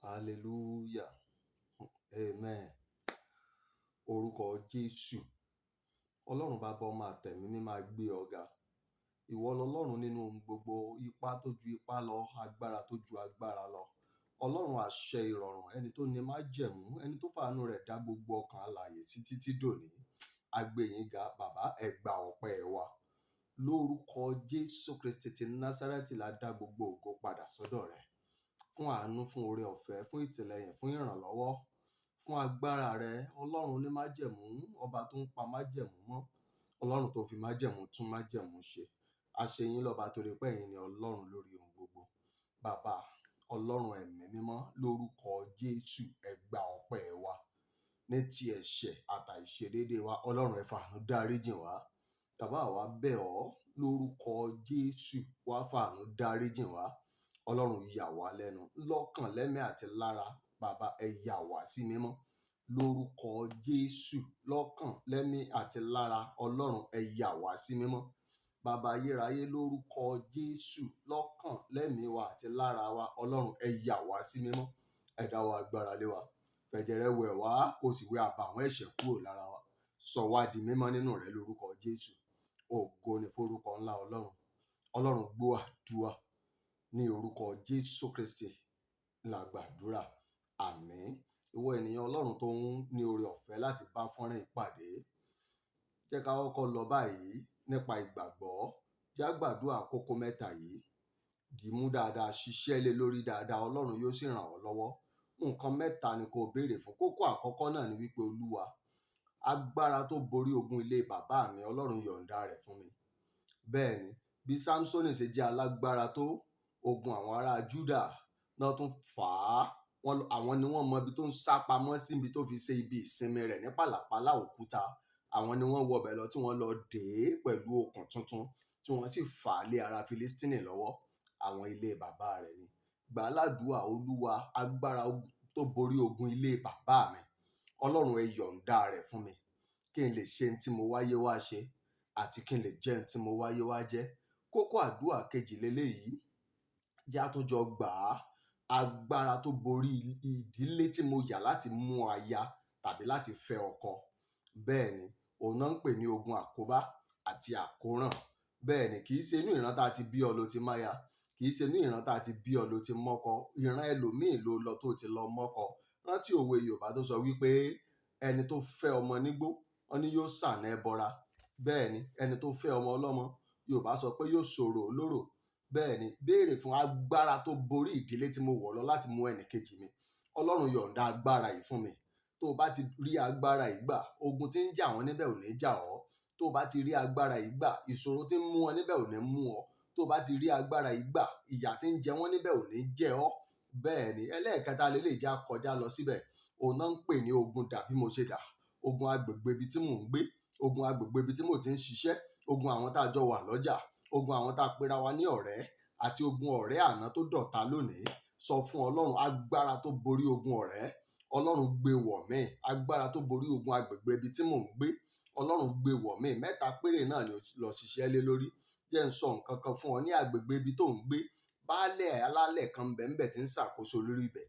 Hallelujah. Amen. Orúkọ Jésù. Ọlọ́run bàbá ọmọ àtẹ̀mí mi máa gbé ọ̀gá. Ìwọ lọlọ́run nínú ohun gbogbo, ipá tó ju ipá lọ, agbára tó ju agbára lọ. Ọlọ́run àṣẹ ìrọ̀rùn, ẹni tó ní májẹ̀mú, ẹni tó fàánú rẹ̀ dá gbogbo ọkàn alààyè sí títí dòní. A gbé yín ga bàbá, ẹ gba ọpẹ́ wa. Lórúkọ Jésù Kristi ti Násárẹ́tì la dá gbogbo ògo padà sọ́dọ̀ rẹ̀. Fún àánú, fún oore ọ̀fẹ́, fún ìtìlẹ́yìn, fún ìrànlọ́wọ́, fún agbára rẹ, Ọlọ́run ní májẹ̀mú, ọba tó ń pa májẹ̀mú mọ́, Ọlọ́run tó fi májẹ̀mú tún májẹ̀mú ṣe. A ṣe yín lọ́ba torí pé ẹ̀yin ni Ọlọ́run lórí ohun gbogbo. Bàbá, Ọlọ́run ẹ̀mí mímọ́, lórúkọ Jésù, ẹ gba ọpẹ́ wa. Ní ti ẹ̀ṣẹ̀ àtàìṣedéédé wa, Ọlọ́run ẹ fàánú dáríjìn wá. Bàbá wa bẹ̀ ọ́ lórúkọ Jésù, wá fàánú dáríjìn wá. Ọlọ́run yà wá lẹ́nu, lọ́kàn, lẹ́mìí àti lára. Bàbá ẹ yà wá sí mímọ́. Lórúkọ Jésù, lọ́kàn, lẹ́mìí àti lára. Ọlọ́run ẹ yà wá sí mímọ́. Bàbá ayérayé, lórúkọ Jésù, lọ́kàn, lẹ́mìí wa àti lára wa. Ọlọ́run ẹ yà wá sí mímọ́. Ẹ dá wa agbára lé wa. Fẹ̀jẹ̀ rẹ wẹ̀ wá, kó sì wẹ àbàwọ́n ẹ̀ṣẹ̀ kúrò lára wa. Sọ wá di mímọ́ nínú rẹ lórúkọ Jésù. Ògo ni forúkọ ńlá Ọlọ́run. Ọlọ́run gbọ́ àdúrà. Ní orúkọ Jésù Kristi la gbàdúrà. Àmín. Ìwọ ènìyàn Ọlọ́run tó ń ní oore ọ̀fẹ́ láti bá fọ́nrán ìpàdé. Jẹ́ ká kọ́kọ́ lọ báyìí nípa ìgbàgbọ́. Jẹ́ á gbàdúrà kókó mẹ́ta yìí. Dìímú dáadáa, ṣiṣẹ́ lé lórí dáadáa, Ọlọ́run yóò sì ràn ọ́ lọ́wọ́. Nǹkan mẹ́ta ni kò béèrè fún. Kókó àkọ́kọ́ náà ni wípé Olúwa, agbára tó borí ogun ilé bàbá mi, Ọlọ́run yọ̀ǹda rẹ̀ fún mi. Bẹ́ẹ̀ ni, bí Sámsónì ṣe jẹ́ alágbára tó, ogun àwọn ará Júdà náà tún fà á. Àwọn ni wọ́n mọ ibi tó ń sá pamọ́ sí, ibi tó fi ṣe ibi ìsinmi rẹ̀ ní pàlàpálá òkúta. Àwọn ni wọ́n wọbẹ̀ lọ tí wọ́n lọ dè é pẹ̀lú okùn tuntun tí wọ́n sì fà á lé ara Filistini lọ́wọ́. Àwọn ilé bàbá rẹ̀ ni. Gbà ládùúà, Olúwa, agbára tó borí ogun ilé bàbá mi, Ọlọ́run ẹ yọ̀ǹda rẹ̀ fún mi. Kí n lè ṣe ohun tí mo wáyé wá ṣe àti kí n lè jẹ́ ohun tí mo wáyé wá jẹ́. Kókó àdúrà kejì leléyìí. Jẹ́ á tún jọ gbà á. Agbára tó borí ìdílé tí mo yà láti mú aya tàbí láti fẹ́ ọkọ. Bẹ́ẹ̀ ni, òun náà ń pè ní ogun àkóbá àti àkóràn. Bẹ́ẹ̀ ni, kì í ṣe inú ìran tá a ti bí ọ ló ti máya. Kì í ṣe inú ìran tá a ti bí ọ ló ti mọ́kọ. Ìran ẹlòmíì ló lọ tó ti lọ mọ́kọ. Rántí òwe Yorùbá tó sọ wípé ẹni tó fẹ́ ọmọ nígbó, wọ́n ní yóò sànà ẹbọra. Bẹ́ẹ̀ ni, ẹni tó fẹ́ ọmọ ọlọ́mọ, Yorùbá sọ pé yóò ṣòro olóró. Bẹ́ẹ̀ ni, béèrè fún agbára tó borí ìdílé tí mo wọ̀ lọ láti mú ẹnìkejì mi. Ọlọ́run yọ̀ǹda agbára yìí fún mi. Tó o bá ti rí agbára yìí gbà, ogun tí ń jà wọ́n níbẹ̀ ò ní jà ọ́. Tó o bá ti rí agbára yìí gbà, ìṣòro tí ń mú wọn níbẹ̀ ò ní mú ọ. Tó o bá ti rí agbára yìí gbà, ìyà tí ń jẹ wọ́n níbẹ̀ ò ní jẹ ọ́. Bẹ́ẹ̀ ni, ẹlẹ́ẹ̀kẹta lélẹ́yìí já kọjá lọ síbẹ̀. Òun náà ń pè ní ogun dàbí mo ṣe dà. Ogun agbègbè ibi tí mò ń gbé. Ogun agbègbè ibi tí mo ti ń ṣiṣẹ́. Ogun àwọn tá a jọ wà lọ́jà. Ogun àwọn tá a pera wa ní ọ̀rẹ́. Àti ogun ọ̀rẹ́ àná tó dọ̀tá lónìí. Sọ fún Ọlọ́run, agbára tó borí ogun ọ̀rẹ́, Ọlọ́run gbé wọ̀ mí. Agbára tó borí ogun agbègbè ibi tí mò ń gbé, Ọlọ́run gbé wọ̀ mí. Mẹ́ta péré náà ni lọ ṣiṣẹ́ lé lórí. Jẹ́ n sọ nǹkan kan fún ọ ní agbègbè ibi tó ń gbé. Baálẹ̀ alálẹ̀ kan bẹ́ẹ̀ tí ń ṣàkóso lórí ibẹ̀.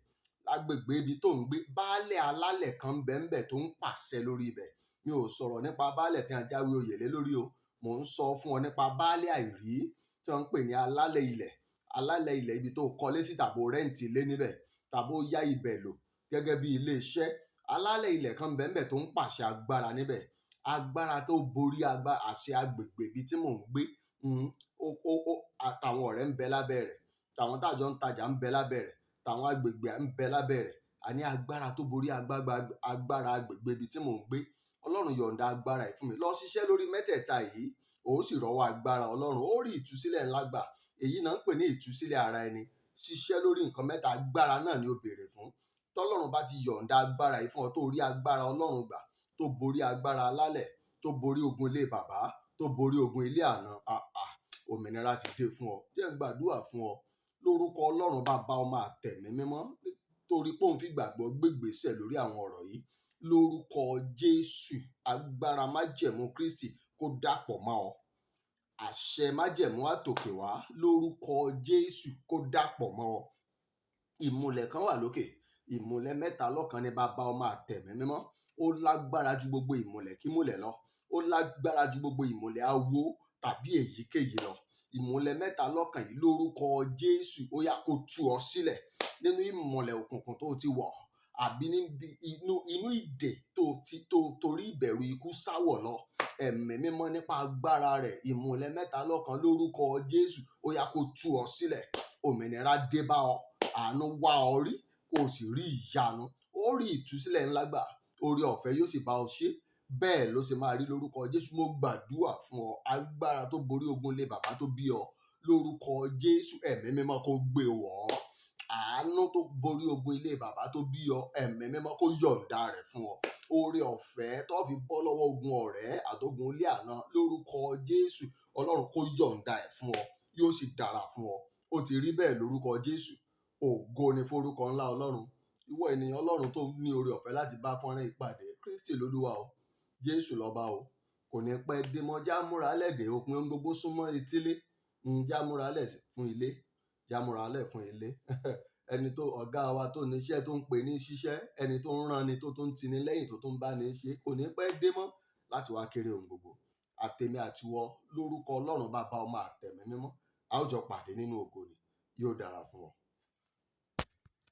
Lágbègbè ibi tó ń gbé, baálẹ̀ alálẹ̀ kan bẹ́ẹ̀ tó ń pàṣẹ lórí ibẹ̀. Mi ò sọ̀rọ̀ nípa baálẹ̀ tí a jáwé oyè lé lórí o. Mò ń sọ fún ọ nípa baálẹ̀ àìrí tí wọ́n ń pè ní alálẹ̀ ilẹ̀. Alálẹ̀ ilẹ̀ ibi tó kọ́lé sí tàbí rẹ́ǹtì ilé níbẹ̀ tàbí ó yá ibẹ̀ lò gẹ́gẹ́ bí ilé iṣẹ́. Alálẹ̀ ilẹ̀ kan bẹ́ẹ̀ tó ń pàṣẹ agbára níbẹ̀. Agbára tó borí àṣẹ agbègbè ibi tí mò ń gbé. Àtàwọn ọ̀rẹ́ ń bẹ lábẹ́ rẹ̀. Tàwọn tájọ ń tajà ń bẹ lábẹ́ rẹ̀. Tàwọn agbègbè ń bẹ lábẹ́ rẹ̀. Àní agbára tó borí agbára agbègbè ibi tí mò ń gbé. Ọlọ́run yọ̀ǹda agbára yìí fún mi. Lọ ṣiṣẹ́ lórí mẹ́tẹ̀ẹ̀ta yìí. Ó sì rọ́wọ́ agbára Ọlọ́run. Ó rí ìtúsílẹ̀ ńlá gbà. Èyí náà ń pè ní ìtúsílẹ̀ ara ẹni. Ṣiṣẹ́ lórí nǹkan mẹ́ta, agbára náà ni ó béèrè fún. Tọ́lọ́run bá ti yọ̀ǹda agbára yìí fún ọ, tó rí agbára Ọlọ́run gbà, tó borí agbára alálẹ̀, tó borí ogun ilé bàbá, tó borí ogun ilé àná, òmìnira ti dé fún ọ. Jẹ́ n gbàdúrà fún ọ. Lórúkọ Ọlọ́run Bàbá, Ọmọ àtẹ̀mí mímọ́, nítorí pé òun fi gbàgbọ́ gbégbèsè lórí àwọn ọ̀rọ̀ yìí. Lórúkọ Jésù, agbára májẹ̀mú Kristi kó dàpọ̀ mọ́ ọ. Àṣẹ májẹ̀mú àtòkè wá lórúkọ Jésù kó dàpọ̀ mọ́ ọ. Ìmùlẹ̀ kan wà lókè Ìmùlẹ̀ mẹ́ta lọ́kan ni Baba, Ọmọ àtẹ̀mí mímọ́. Ó lágbára ju gbogbo ìmùlẹ̀ kímùlẹ̀ lọ. Ó lágbára ju gbogbo ìmùlẹ̀ awo tàbí èyíkéyìí lọ. Ìmùlẹ̀ mẹ́ta lọ́kan yìí lórúkọ Jésù ó yá kó tú ọ sílẹ̀ nínú ìmùlẹ̀ òkùnkùn tó ti wọ̀, àbí níbi inú ìdè tó torí ìbẹ̀rù ikú sáwọ̀ lọ. Ẹ̀mí mímọ́ nípa agbára rẹ̀, ìmùlẹ̀ mẹ́ta lọ́kan lórúkọ Jésù ó yá kó tú ọ sílẹ̀. Òmìnira dé bá ọ, àánú wá ọ rí, kó o sì rí ìyanu. Ó rí ìtúsílẹ̀ ńlá gbà, oore ọ̀fẹ́ yóò sì bá ọ ṣe. Bẹ́ẹ̀ ló ṣe máa rí lórúkọ Jésù. Mo gbàdúrà fún ọ, agbára tó borí ogun ilé bàbá tó bí ọ, lórúkọ Jésù ẹ̀mí mímọ́ kó gbé wọ̀ ọ́. Àánú tó borí ogun ilé bàbá tó bí ọ, ẹ̀mí mímọ́ kó yọ̀ǹda rẹ̀ fún ọ. Oore ọ̀fẹ́ tó fi bọ́ lọ́wọ́ ogun ọ̀rẹ́ àtogun ilé àná, lórúkọ Jésù Ọlọ́run kó yọ̀ǹda ẹ̀ fún ọ, yóò sì dára fún ọ. Ó ti rí bẹ́ẹ̀ lórúkọ Jésù. Ògo ni forúkọ ńlá Ọlọ́run. Ìwọ ènìyàn Ọlọ́run tó ní oore ọ̀fẹ́ láti bá fọ́nrán ìpàdé, Kristi lolúwa o, Jésù lọ́ba o. Kò ní pẹ́ dé mọ́, já múra lẹ́dẹ̀, òpin ohun gbogbo súnmọ́ etílé. Já múra lẹ̀ fún ilé, já múra lẹ̀ fún ilé. Ẹni tó ọ̀gá wa tó níṣẹ́ tó ń pè ní ṣiṣẹ́, ẹni tó ń rán ni tó tún tini lẹ́yìn tó tún bá ní ṣe, kò ní pẹ́ dé mọ́ láti wá kéré ohun gbogbo. Àtèmi àtiwọ lórúkọ Ọlọ́run Baba, Ọmọ àtẹ̀mí mímọ́, a ó jọ pàdé nínú ògo ni. Yóò dára fún ọ.